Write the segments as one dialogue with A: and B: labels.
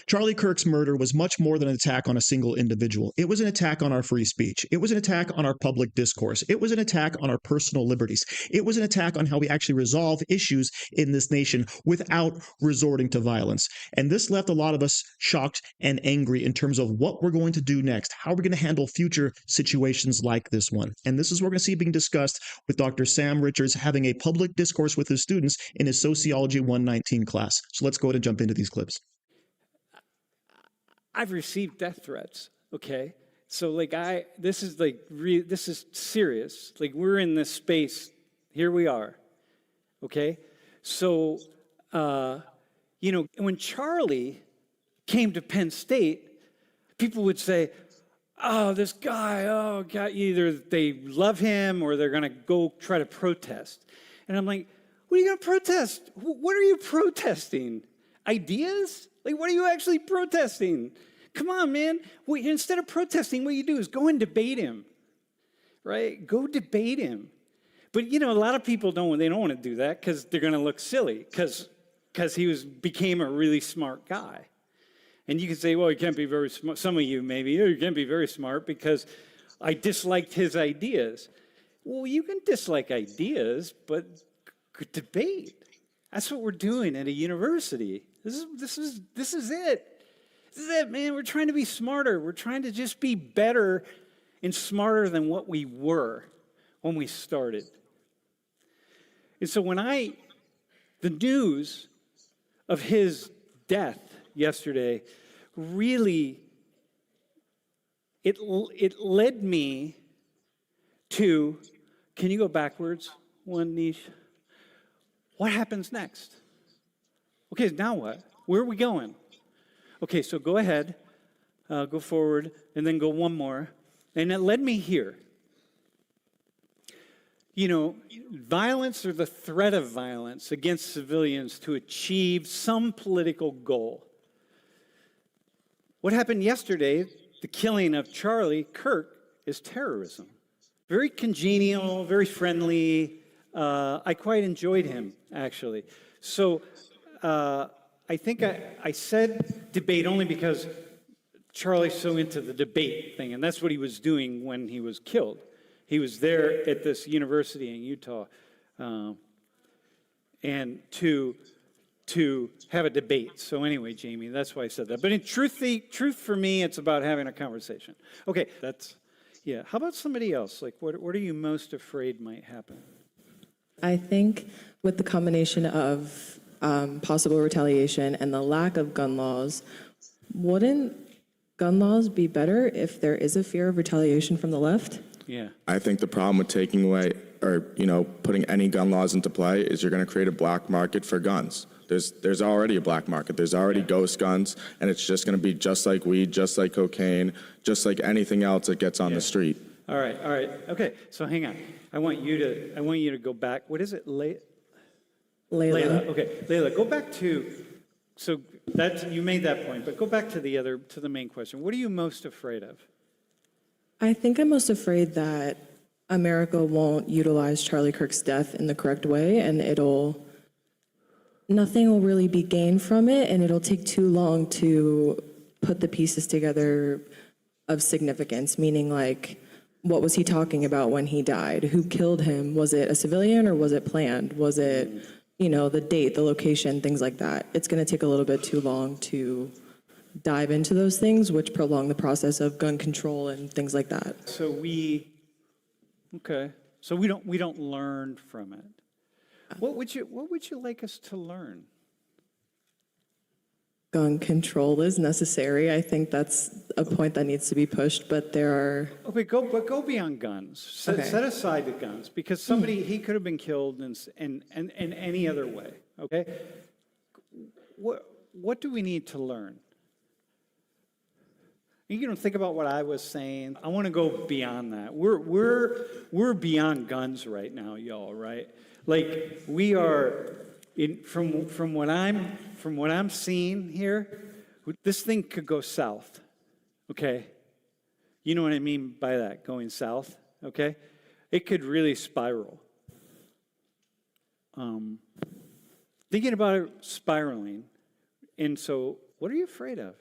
A: Charlie Kirk's murder was much more than an attack on a single individual. It was an attack on our free speech. It was an attack on our public discourse. It was an attack on our personal liberties. It was an attack on how we actually resolve issues in this nation without resorting to violence. And this left a lot of us shocked and angry in terms of what we're going to do next, how we're going to handle future situations like this one. And this is what we're going to see being discussed with Dr. Sam Richards having a public discourse with his students in his Sociology 119 class. So let's go ahead and jump into these clips.
B: I've received death threats, okay? So, like, this is serious. Like, we're in this space. Here we are, okay? So, when Charlie came to Penn State, people would say, oh, this guy, oh, God, either they love him or they're going to go try to protest. And I'm like, what are you going to protest? What are you protesting? Ideas? Like, what are you actually protesting? Come on, man. Instead of protesting, what you do is go and debate him, right? Go debate him. But, a lot of people don't want to do that because they're going to look silly because he became a really smart guy. And you can say, well, he can't be very smart. Some of you maybe, you can't be very smart because I disliked his ideas. Well, you can dislike ideas, but debate. That's what we're doing at a university. This is it. This is it, man. We're trying to be smarter. We're trying to just be better and smarter than what we were when we started. And so the news of his death yesterday really, it led me to, can you go backwards one, Nish? What happens next? Okay, now what? Where are we going? Okay, so go ahead, go forward, and then go one more. And it led me here. Violence or the threat of violence against civilians to achieve some political goal. What happened yesterday, the killing of Charlie Kirk, is terrorism. Very congenial, very friendly. I quite enjoyed him, actually. So I think I said debate only because Charlie's so into the debate thing, and that's what he was doing when he was killed. He was there at this university in Utah, and to have a debate. So anyway, Jamie, that's why I said that. But in truth for me, it's about having a conversation. Okay, yeah. How about somebody else? Like, what are you most afraid might happen?
C: I think with the combination of possible retaliation and the lack of gun laws, wouldn't gun laws be better if there is a fear of retaliation from the left?
B: Yeah.
D: I think the problem with taking away or, putting any gun laws into play is you're going to create a black market for guns. There's already a black market. There's already ghost guns, and it's just going to be just like weed, just like cocaine, just like anything else that gets on the street.
B: All right. Okay, so hang on. I want you to go back. What is it? Layla. Okay, Layla, go back to, so you made that point, but go back to the main question. What are you most afraid of?
C: I think I'm most afraid that America won't utilize Charlie Kirk's death in the correct way, and nothing will really be gained from it, and it'll take too long to put the pieces together of significance, meaning like, what was he talking about when he died? Who killed him? Was it a civilian or was it planned? Was it, the date, the location, things like that? It's going to take a little bit too long to dive into those things, which prolong the process of gun control and things like that.
B: So we don't learn from it. What would you like us to learn?
C: Gun control is necessary. I think that's a point that needs to be pushed, but there are...
B: Okay, go beyond guns. Set aside the guns, because he could have been killed in any other way, okay? What do we need to learn? Think about what I was saying. I want to go beyond that. We're beyond guns right now, y'all, right? Like, we are... From what I'm seeing here, this thing could go south, okay? You know what I mean by that, going south, okay? It could really spiral. Thinking about it spiraling, And so what are you afraid of?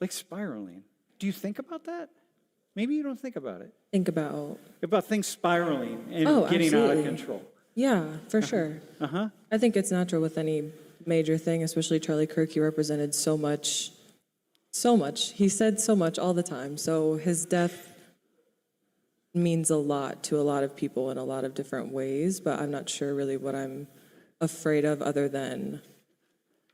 B: Like spiraling. Do you think about that? Maybe you don't think about it.
C: Think about.
B: About things spiraling and getting out of
C: Absolutely.
B: control.
C: Yeah, for sure. I think it's natural with any major thing, especially Charlie Kirk. He represented so much. He said so much all the time. So his death means a lot to a lot of people in a lot of different ways, but I'm not sure really what I'm afraid of other than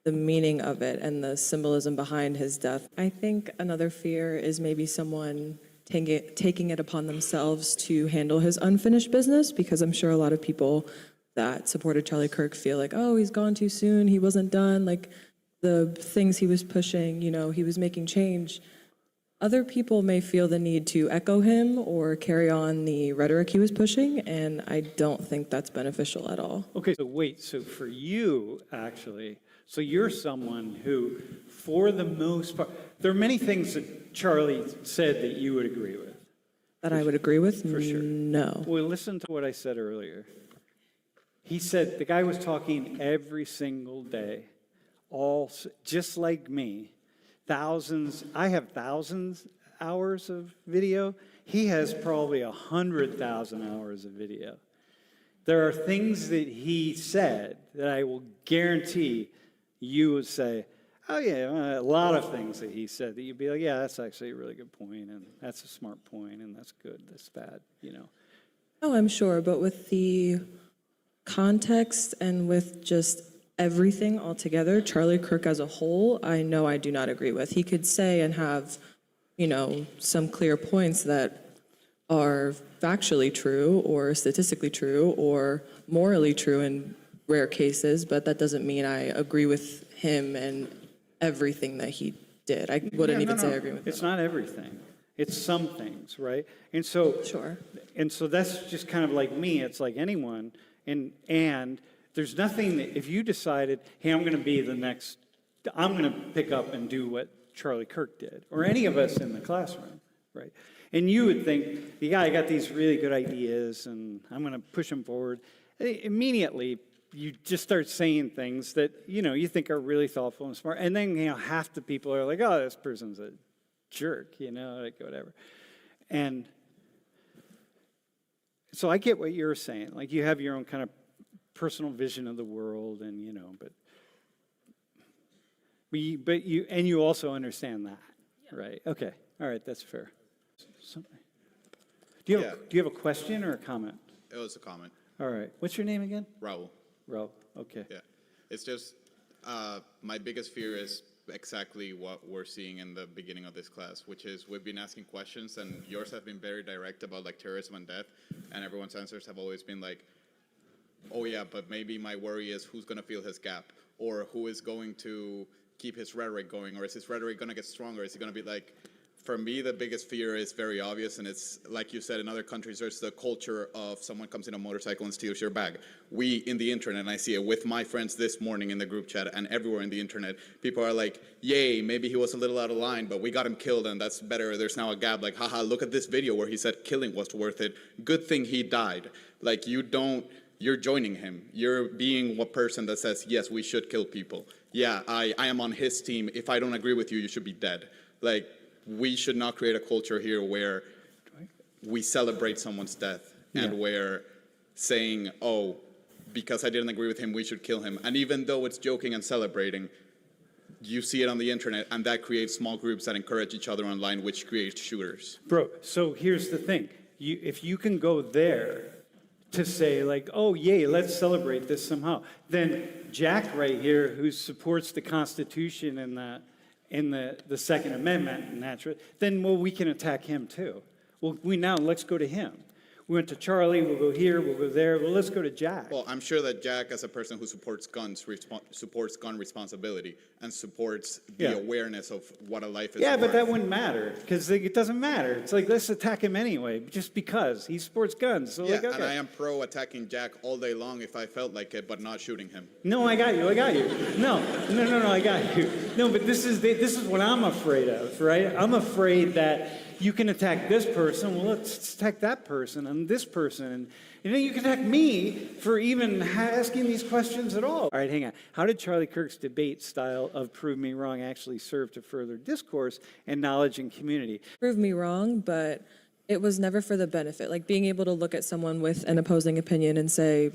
C: the meaning of it and the symbolism behind his death. I think another fear is maybe someone taking it upon themselves to handle his unfinished business, because I'm sure a lot of people that supported Charlie Kirk feel like, oh, he's gone too soon, he wasn't done, like the things he was pushing, he was making change. Other people may feel the need to echo him or carry on the rhetoric he was pushing, and I don't think that's beneficial at all.
B: Okay, so wait, so for you, actually, so you're someone who, for the most part, there are many things that Charlie said that you would agree with.
C: That I would agree with?
B: For sure.
C: No.
B: Well, listen to what I said earlier. He said the guy was talking every single day, all just like me. I have thousands hours of video. He has probably 100,000 hours of video. There are things that he said that I will guarantee you would say, oh yeah, a lot of things that he said that you'd be like, yeah, that's actually a really good point, and that's a smart point, and that's good, that's bad,
C: Oh, I'm sure, but with the context and with just everything altogether, Charlie Kirk as a whole, I know I do not agree with. He could say and have, some clear points that are factually true or statistically true or morally true in rare cases, but that doesn't mean I agree with him and everything that he did. I wouldn't even say I agree with
B: It's
C: him.
B: not everything. It's some things, right? And so,
C: Sure.
B: And so that's just kind of like me. It's like anyone, and there's nothing that if you decided, hey, I'm going to pick up and do what Charlie Kirk did, or any of us in the classroom, right? And you would think, yeah, I got these really good ideas, and I'm going to push them forward. Immediately, you just start saying things that, you think are really thoughtful and smart. And then, half the people are like, oh, this person's a jerk, like whatever. And so I get what you're saying. Like you have your own kind of personal vision of the world, and, but you also understand that, right? Okay. All right. That's fair. Do you have a question or a comment?
E: It was a comment.
B: All right. What's your name again?
E: Raul.
B: Raul. Okay.
E: Yeah. It's just my biggest fear is exactly what we're seeing in the beginning of this class, which is we've been asking questions, and yours have been very direct about like terrorism and death, and everyone's answers have always been like, oh yeah, but maybe my worry is who's going to fill his gap, or who is going to keep his rhetoric going, or is his rhetoric going to get stronger? Is he going to be like, for me, the biggest fear is very obvious, and it's like you said, in other countries, there's the culture of someone comes in a motorcycle and steals your bag. We, in the internet, and I see it with my friends this morning in the group chat and everywhere in the internet, people are like, yay, maybe he was a little out of line, but we got him killed, and that's better. There's now a gap, like, haha, look at this video where he said killing was worth it. Good thing he died. Like, you're joining him. You're being a person that says, yes, we should kill people. Yeah, I am on his team. If I don't agree with you, you should be dead. Like, we should not create a culture here where we celebrate someone's death and we're saying, oh, because I didn't agree with him, we should kill him. And even though it's joking and celebrating, you see it on the internet, and that creates small groups that encourage each other online, which creates shooters.
B: Bro, so here's the thing. If you can go there to say like, oh, yay, let's celebrate this somehow, then Jack right here, who supports the Constitution and the Second Amendment, naturally, then, well, we can attack him too. Well, let's go to him. We went to Charlie, we'll go here, we'll go there, well, let's go to Jack.
E: Well, I'm sure that Jack, as a person who supports guns, supports gun responsibility and supports the awareness of what a life is.
B: Yeah, but
E: worth.
B: that wouldn't matter, because it doesn't matter. It's like, let's attack him anyway, just because he supports guns. So
E: Yeah,
B: like, okay.
E: and I am pro attacking Jack all day long if I felt like it, but not shooting him.
B: No, I got you. No, I got you. No, but this is what I'm afraid of, right? I'm afraid that you can attack this person. Well, let's attack that person and this person. And you can attack me for even asking these questions at all. All right, hang on. How did Charlie Kirk's debate style of prove me wrong actually serve to further discourse and knowledge and community?
C: Prove me wrong, but it was never for the benefit. Like being able to look at someone with an opposing opinion and say,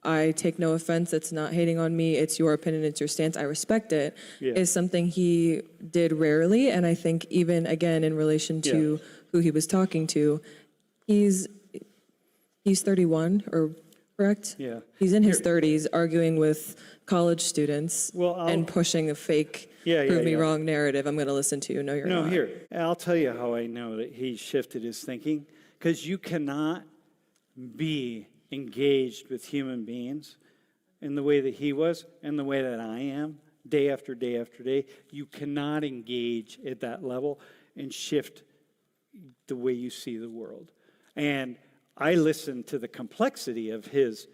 C: I take no offense, it's not hating on me, it's your opinion, it's your stance, I respect it, is something he did rarely. And I think even, again, in relation to who he was talking to, he's 31, or correct?
B: Yeah.
C: He's in his 30s arguing with college students and pushing a fake prove me wrong narrative. I'm going to listen to you. No, you're not.
B: No, here, I'll tell you how I know that he shifted his thinking. Because you cannot be engaged with human beings in the way that he was and the way that I am, day after day after day. You cannot engage at that level and shift the way you see the world. And I listened to the complexity of his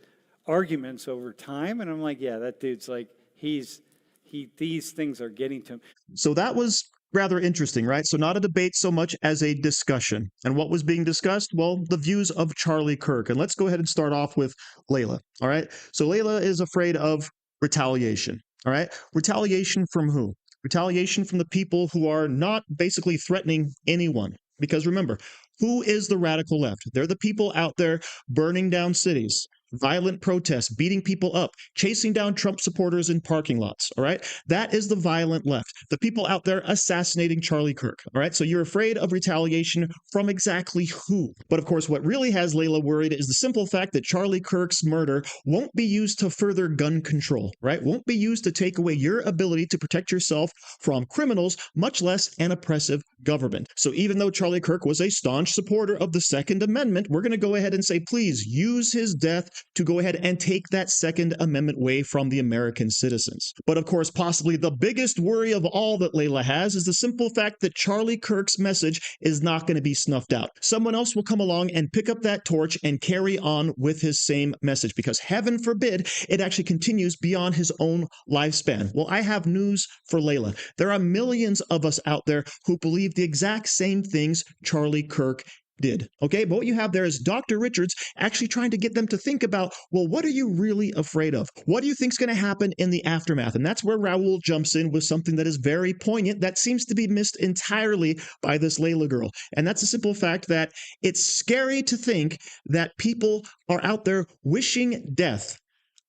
B: arguments over time, and I'm like, yeah, that dude's like, these things are getting to him.
A: So that was rather interesting, right? So not a debate so much as a discussion. And what was being discussed? Well, the views of Charlie Kirk. And let's go ahead and start off with Layla, all right? So Layla is afraid of retaliation, all right? Retaliation from who? Retaliation from the people who are not basically threatening anyone. Because remember, who is the radical left? They're the people out there burning down cities, violent protests, beating people up, chasing down Trump supporters in parking lots, all right? That is the violent left, the people out there assassinating Charlie Kirk, all right? So you're afraid of retaliation from exactly who? But of course, what really has Layla worried is the simple fact that Charlie Kirk's murder won't be used to further gun control, right? Won't be used to take away your ability to protect yourself from criminals, much less an oppressive government. So even though Charlie Kirk was a staunch supporter of the Second Amendment, we're going to go ahead and say, please use his death to go ahead and take that Second Amendment away from the American citizens. But of course, possibly the biggest worry of all that Layla has is the simple fact that Charlie Kirk's message is not going to be snuffed out. Someone else will come along and pick up that torch and carry on with his same message, because heaven forbid it actually continues beyond his own lifespan. Well, I have news for Layla. There are millions of us out there who believe the exact same things Charlie Kirk did. Okay, but what you have there is Dr. Richards actually trying to get them to think about, well, what are you really afraid of? What do you think is going to happen in the aftermath? And that's where Raul jumps in with something that is very poignant that seems to be missed entirely by this Layla girl. And that's the simple fact that it's scary to think that people are out there wishing death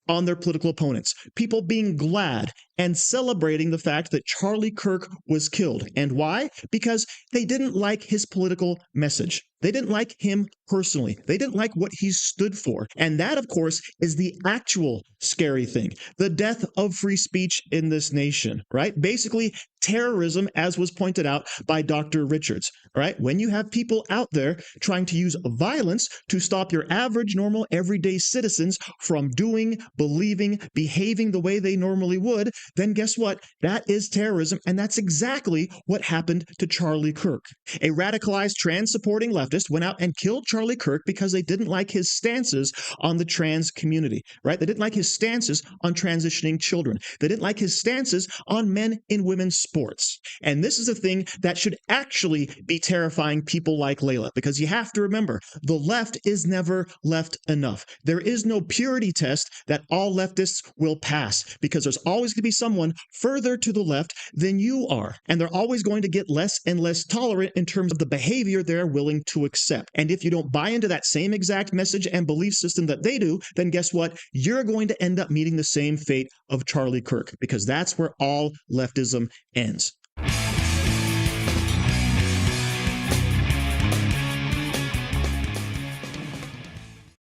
A: on their political opponents, people being glad and celebrating the fact that Charlie Kirk was killed. And why? Because they didn't like his political message. They didn't like him personally. They didn't like what he stood for. And that, of course, is the actual scary thing. The death of free speech in this nation, right? Basically, terrorism, as was pointed out by Dr. Richards, right? When you have people out there trying to use violence to stop your average, normal, everyday citizens from doing, believing, behaving the way they normally would, then guess what? That is terrorism, and that's exactly what happened to Charlie Kirk. A radicalized trans-supporting leftist went out and killed Charlie Kirk because they didn't like his stances on the trans community, right? They didn't like his stances on transitioning children. They didn't like his stances on men and women's sports. And this is a thing that should actually be terrifying people like Layla, because you have to remember, the left is never left enough. There is no purity test that all leftists will pass, because there's always going to be someone further to the left than you are. And they're always going to get less and less tolerant in terms of the behavior they're willing to accept. And if you don't buy into that same exact message and belief system that they do, then guess what? You're going to end up meeting the same fate of Charlie Kirk, because that's where all leftism ends.